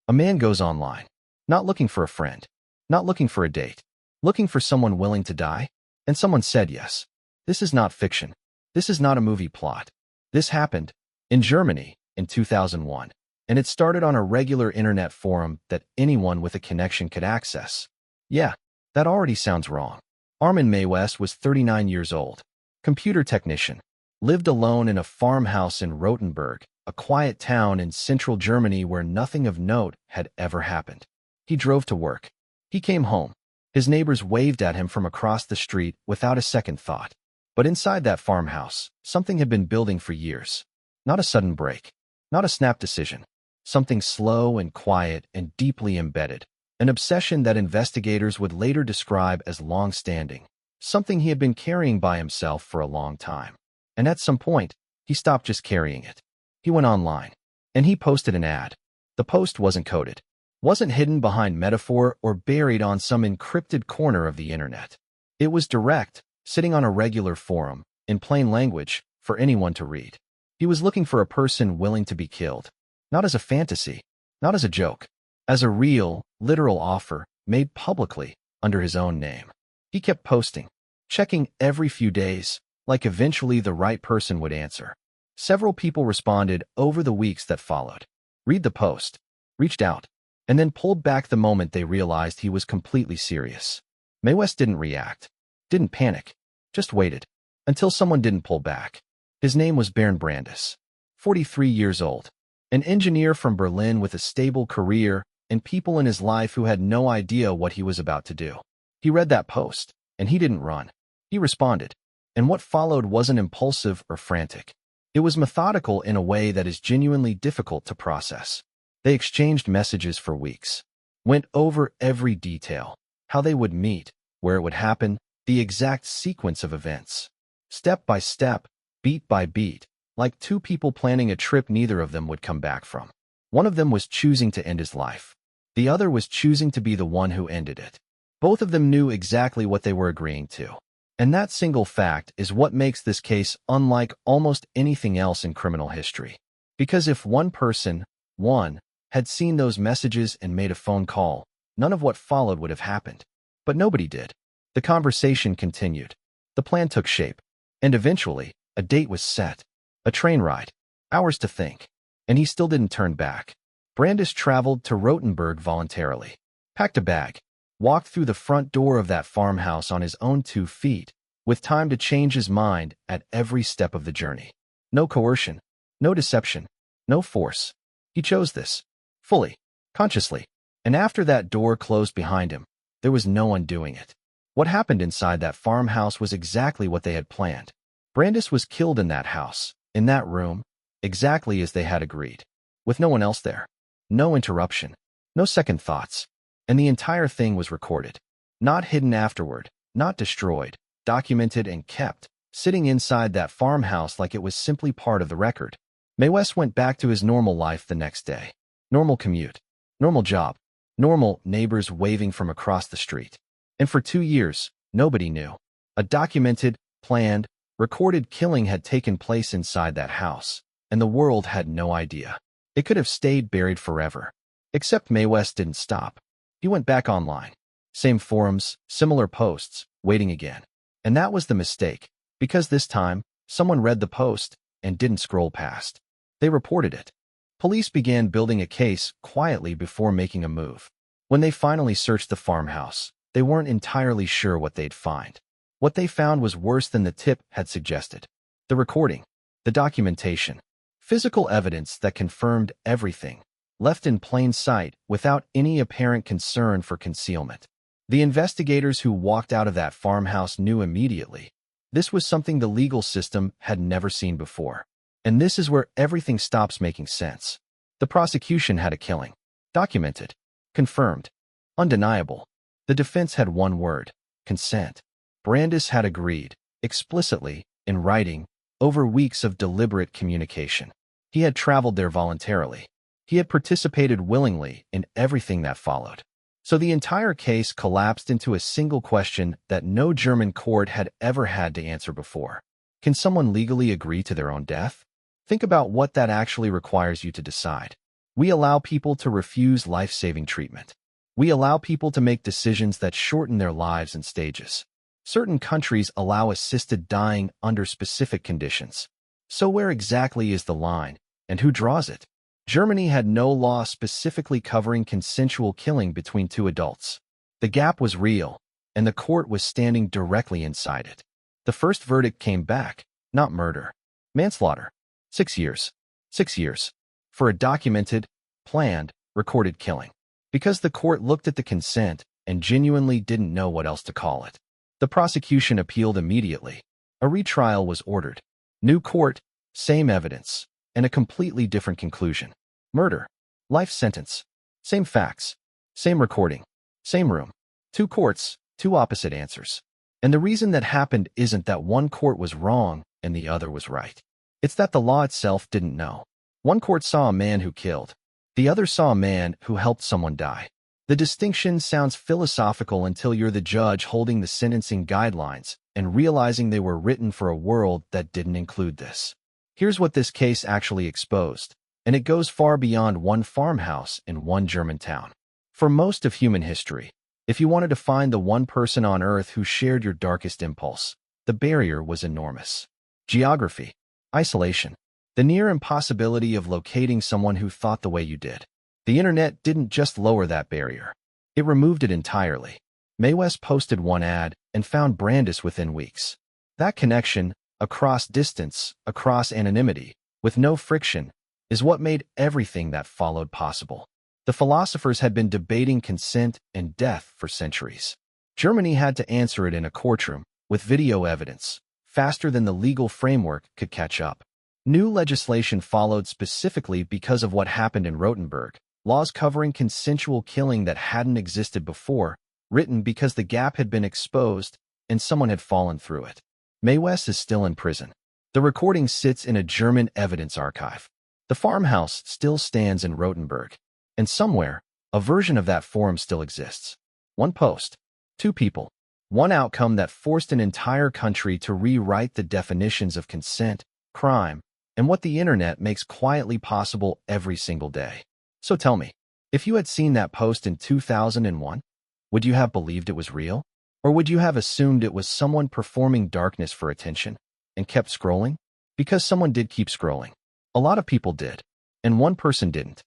A man goes online, not looking for a friend, not looking for a date, looking for someone willing to die, and someone said yes. This is not fiction. This is not a movie plot. This happened in Germany in 2001, and it started on a regular internet forum that anyone with a connection could access. Yeah, that already sounds wrong. Armin Meiwes was 39 years old, computer technician, lived alone in a farmhouse in Rothenburg, a quiet town in central Germany where nothing of note had ever happened. He drove to work. He came home. His neighbors waved at him from across the street without a second thought. But inside that farmhouse, something had been building for years. Not a sudden break, not a snap decision. Something slow and quiet and deeply embedded. An obsession that investigators would later describe as long-standing. Something he had been carrying by himself for a long time. And at some point, he stopped just carrying it. He went online, and he posted an ad. The post wasn't coded, wasn't hidden behind metaphor or buried on some encrypted corner of the internet. It was direct, sitting on a regular forum, in plain language, for anyone to read. He was looking for a person willing to be killed. Not as a fantasy, not as a joke, as a real, literal offer made publicly under his own name. He kept posting, checking every few days, like eventually the right person would answer. Several people responded over the weeks that followed. Read the post, reached out, and then pulled back the moment they realized he was completely serious. Meiwes didn't react, didn't panic, just waited, until someone didn't pull back. His name was Bernd Brandis, 43 years old, an engineer from Berlin with a stable career and people in his life who had no idea what he was about to do. He read that post, and he didn't run. He responded, and what followed wasn't impulsive or frantic. It was methodical in a way that is genuinely difficult to process. They exchanged messages for weeks, went over every detail, how they would meet, where it would happen, the exact sequence of events. Step by step, beat by beat, like two people planning a trip neither of them would come back from. One of them was choosing to end his life. The other was choosing to be the one who ended it. Both of them knew exactly what they were agreeing to. And that single fact is what makes this case unlike almost anything else in criminal history. Because if one person, had seen those messages and made a phone call, none of what followed would have happened. But nobody did. The conversation continued. The plan took shape. And eventually, a date was set. A train ride. Hours to think. And he still didn't turn back. Brandis traveled to Rothenburg voluntarily. Packed a bag. Walked through the front door of that farmhouse on his own 2 feet, with time to change his mind at every step of the journey. No coercion, no deception, no force. He chose this, fully, consciously. And after that door closed behind him, there was no undoing it. What happened inside that farmhouse was exactly what they had planned. Brandis was killed in that house, in that room, exactly as they had agreed, with no one else there. No interruption, no second thoughts. And the entire thing was recorded. Not hidden afterward, not destroyed, documented and kept, sitting inside that farmhouse like it was simply part of the record. Meiwes went back to his normal life the next day. Normal commute, normal job, normal neighbors waving from across the street. And for 2 years, nobody knew. A documented, planned, recorded killing had taken place inside that house, and the world had no idea. It could have stayed buried forever. Except Meiwes didn't stop. He went back online. Same forums, similar posts, waiting again. And that was the mistake, because this time, someone read the post and didn't scroll past. They reported it. Police began building a case quietly before making a move. When they finally searched the farmhouse, they weren't entirely sure what they'd find. What they found was worse than the tip had suggested. The recording, the documentation, physical evidence that confirmed everything, left in plain sight without any apparent concern for concealment. The investigators who walked out of that farmhouse knew immediately. This was something the legal system had never seen before. And this is where everything stops making sense. The prosecution had a killing. Documented. Confirmed. Undeniable. The defense had one word. Consent. Brandis had agreed, explicitly, in writing, over weeks of deliberate communication. He had traveled there voluntarily. He had participated willingly in everything that followed. So the entire case collapsed into a single question that no German court had ever had to answer before. Can someone legally agree to their own death? Think about what that actually requires you to decide. We allow people to refuse life-saving treatment. We allow people to make decisions that shorten their lives in stages. Certain countries allow assisted dying under specific conditions. So where exactly is the line, and who draws it? Germany had no law specifically covering consensual killing between two adults. The gap was real, and the court was standing directly inside it. The first verdict came back, not murder. Manslaughter. 6 years. 6 years. For a documented, planned, recorded killing. Because the court looked at the consent and genuinely didn't know what else to call it. The prosecution appealed immediately. A retrial was ordered. New court, same evidence, and a completely different conclusion. Murder. Life sentence. Same facts. Same recording. Same room. Two courts, two opposite answers. And the reason that happened isn't that one court was wrong and the other was right. It's that the law itself didn't know. One court saw a man who killed. The other saw a man who helped someone die. The distinction sounds philosophical until you're the judge holding the sentencing guidelines and realizing they were written for a world that didn't include this. Here's what this case actually exposed, and it goes far beyond one farmhouse in one German town. For most of human history, if you wanted to find the one person on Earth who shared your darkest impulse, the barrier was enormous. Geography, isolation, the near impossibility of locating someone who thought the way you did. The internet didn't just lower that barrier. It removed it entirely. Meiwes posted one ad and found Brandis within weeks. That connection, across distance, across anonymity, with no friction, is what made everything that followed possible. The philosophers had been debating consent and death for centuries. Germany had to answer it in a courtroom, with video evidence, faster than the legal framework could catch up. New legislation followed specifically because of what happened in Rothenburg, laws covering consensual killing that hadn't existed before, written because the gap had been exposed and someone had fallen through it. Meiwes is still in prison. The recording sits in a German evidence archive. The farmhouse still stands in Rothenburg. And somewhere, a version of that forum still exists. One post, two people, one outcome that forced an entire country to rewrite the definitions of consent, crime, and what the internet makes quietly possible every single day. So tell me, if you had seen that post in 2001, would you have believed it was real? Or would you have assumed it was someone performing darkness for attention and kept scrolling? Because someone did keep scrolling. A lot of people did, and one person didn't.